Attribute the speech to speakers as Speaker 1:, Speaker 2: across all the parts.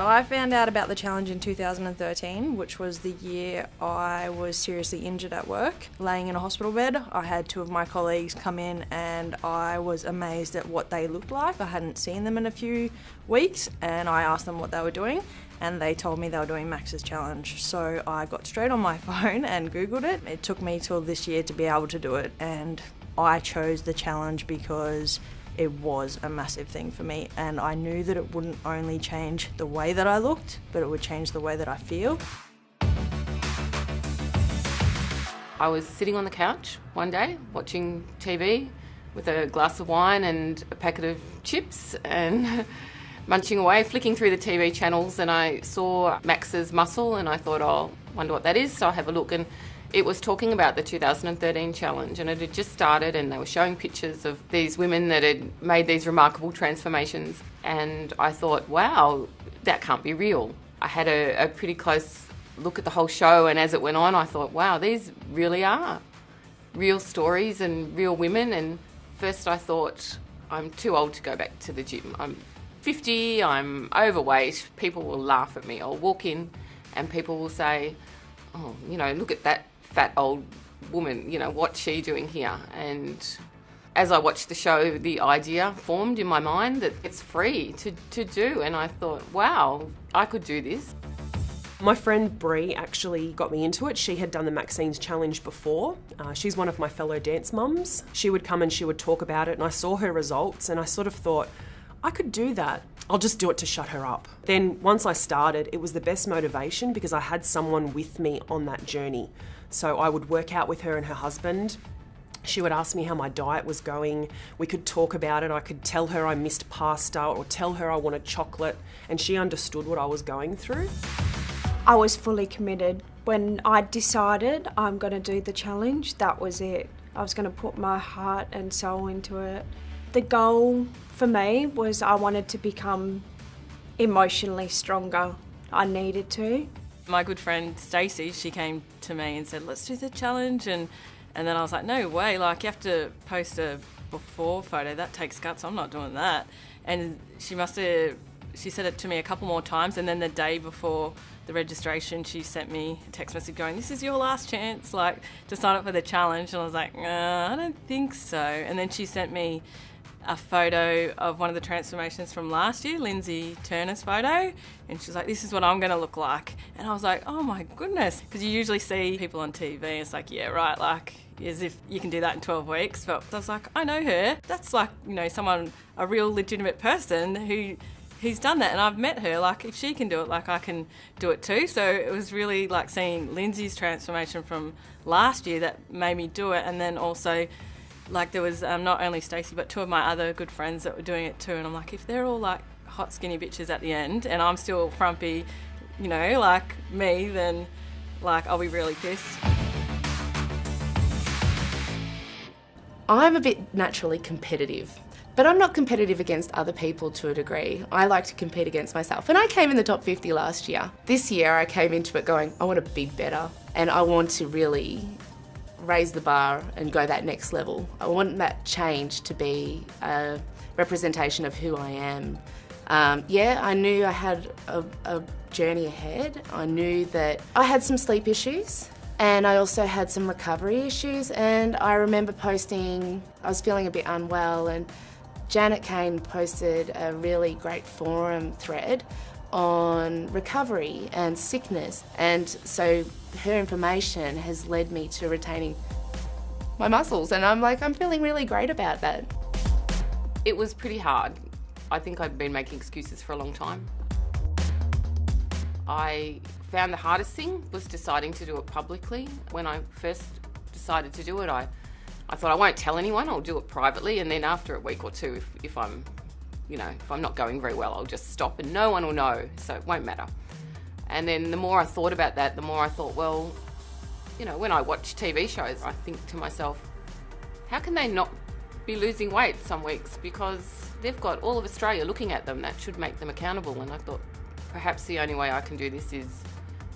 Speaker 1: So I found out about the challenge in 2013, which was the year I was seriously injured at work, laying in a hospital bed. I had two of my colleagues come in and I was amazed at what they looked like. I hadn't seen them in a few weeks and I asked them what they were doing and they told me they were doing Max's challenge. So I got straight on my phone and Googled it. It took me till this year to be able to do it, and I chose the challenge because it was a massive thing for me, and I knew that it wouldn't only change the way that I looked, but it would change the way that I feel.
Speaker 2: I was sitting on the couch one day watching TV with a glass of wine and a packet of chips and munching away, flicking through the TV channels, and I saw Max's muscle and I thought, oh, wonder what that is, so I have a look, and it was talking about the 2013 challenge, and it had just started and they were showing pictures of these women that had made these remarkable transformations, and I thought, wow, that can't be real. I had a pretty close look at the whole show, and as it went on I thought, wow, these really are real stories and real women. And first I thought, I'm too old to go back to the gym. I'm 50, I'm overweight, people will laugh at me. I'll walk in and people will say, oh, you know, look at that fat old woman, you know, what's she doing here? And as I watched the show, the idea formed in my mind that it's free to do, and I thought, wow, I could do this.
Speaker 3: My friend Brie actually got me into it. She had done the Maxine's challenge before. She's one of my fellow dance mums. She would come and she would talk about it, and I saw her results and I sort of thought, I could do that. I'll just do it to shut her up. Then once I started, it was the best motivation because I had someone with me on that journey. So I would work out with her and her husband. She would ask me how my diet was going. We could talk about it. I could tell her I missed pasta or tell her I wanted chocolate, and she understood what I was going through.
Speaker 4: I was fully committed. When I decided I'm going to do the challenge, that was it. I was going to put my heart and soul into it. The goal for me was I wanted to become emotionally stronger. I needed to.
Speaker 5: My good friend Stacey, she came to me and said, let's do the challenge, and then I was like, no way, like you have to post a before photo, that takes guts, I'm not doing that. And she said it to me a couple more times, and then the day before the registration she sent me a text message going, this is your last chance, like, to sign up for the challenge. And I was like, I don't think so. And then she sent me a photo of one of the transformations from last year, Lindsay Turner's photo, and she's like, this is what I'm going to look like. And I was like, oh my goodness, because you usually see people on TV, it's like, yeah, right, like, as if you can do that in 12 weeks. But I was like, I know her. That's like, you know, someone, a real legitimate person who's done that, and I've met her. Like, if she can do it, like, I can do it too. So it was really like seeing Lindsay's transformation from last year that made me do it. And then also, like, there was not only Stacey but two of my other good friends that were doing it too, and I'm like, if they're all like hot skinny bitches at the end and I'm still frumpy, you know, like me, then like I'll be really pissed.
Speaker 6: I'm a bit naturally competitive, but I'm not competitive against other people to a degree. I like to compete against myself, and I came in the top 50 last year. This year I came into it going, I want to be better, and I want to really raise the bar and go that next level. I want that change to be a representation of who I am. Yeah, I knew I had a journey ahead. I knew that I had some sleep issues and I also had some recovery issues, and I remember posting, I was feeling a bit unwell, and Janet Kane posted a really great forum thread on recovery and sickness, and so her information has led me to retaining my muscles, and I'm feeling really great about that.
Speaker 2: It was pretty hard. I think I'd been making excuses for a long time. I found the hardest thing was deciding to do it publicly. When I first decided to do it, I thought, I won't tell anyone, I'll do it privately, and then after a week or two, if I'm not going very well, I'll just stop and no one will know, so it won't matter. And then the more I thought about that, the more I thought, well, you know, when I watch TV shows, I think to myself, how can they not be losing weight some weeks? Because they've got all of Australia looking at them. That should make them accountable. And I thought, perhaps the only way I can do this is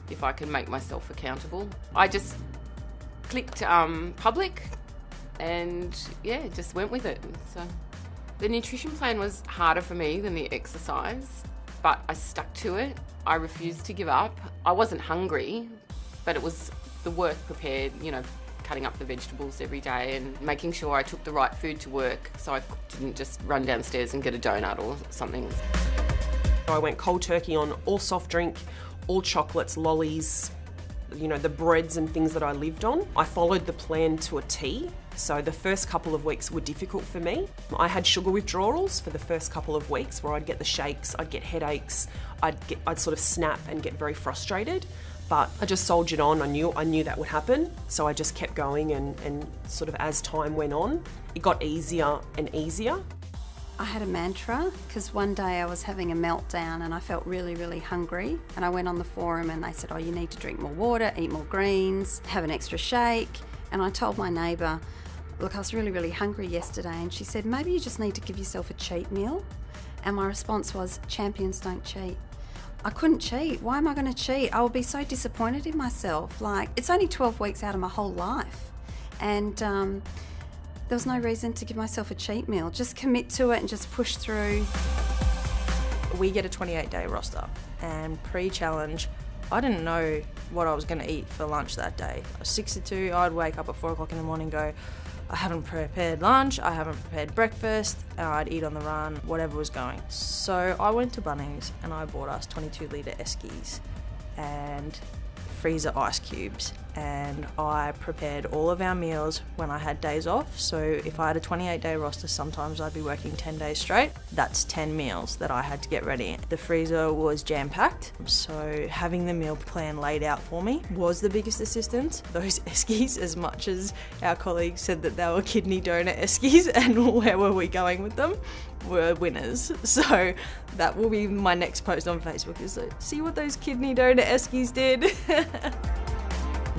Speaker 2: if I can make myself accountable. I just clicked public and yeah, just went with it. So the nutrition plan was harder for me than the exercise. but I stuck to it. I refused to give up. I wasn't hungry, but it was the work prepared, you know, cutting up the vegetables every day and making sure I took the right food to work so I didn't just run downstairs and get a donut or something.
Speaker 3: I went cold turkey on all soft drink, all chocolates, lollies, you know, the breads and things that I lived on. I followed the plan to a T. So the first couple of weeks were difficult for me. I had sugar withdrawals for the first couple of weeks where I'd get the shakes, I'd get headaches, I'd sort of snap and get very frustrated. But I just soldiered on. I knew that would happen. So I just kept going and sort of as time went on, it got easier and easier.
Speaker 7: I had a mantra because one day I was having a meltdown and I felt really, really hungry. And I went on the forum and they said, oh, you need to drink more water, eat more greens, have an extra shake. And I told my neighbour, look, I was really, really hungry yesterday. And she said, maybe you just need to give yourself a cheat meal. And my response was, champions don't cheat. I couldn't cheat. Why am I going to cheat? I would be so disappointed in myself. Like, it's only 12 weeks out of my whole life. And there was no reason to give myself a cheat meal. Just commit to it and just push through.
Speaker 1: We get a 28-day roster, and pre-challenge, I didn't know what I was going to eat for lunch that day. 6 to 2, I'd wake up at 4 o'clock in the morning and go, I haven't prepared lunch, I haven't prepared breakfast, and I'd eat on the run, whatever was going. So I went to Bunnings and I bought us 22-litre Eskies and freezer ice cubes, and I prepared all of our meals when I had days off. So if I had a 28-day roster, sometimes I'd be working 10 days straight. That's 10 meals that I had to get ready. The freezer was jam-packed, so having the meal plan laid out for me was the biggest assistance. Those Eskies, as much as our colleagues said that they were kidney donor Eskies and where were we going with them, were winners. So that will be my next post on Facebook, is like, see what those kidney donor Eskies did.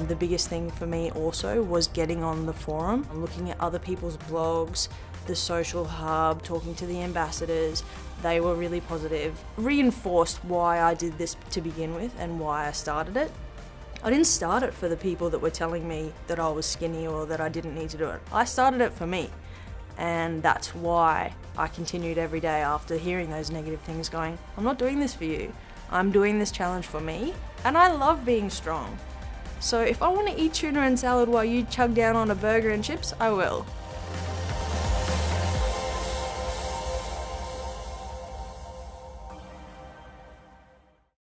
Speaker 1: The biggest thing for me also was getting on the forum, looking at other people's blogs, the social hub, talking to the ambassadors. They were really positive, reinforced why I did this to begin with and why I started it. I didn't start it for the people that were telling me that I was skinny or that I didn't need to do it. I started it for me. And that's why I continued every day after hearing those negative things going, I'm not doing this for you. I'm doing this challenge for me. And I love being strong. So if I want to eat tuna and salad while you chug down on a burger and chips, I will.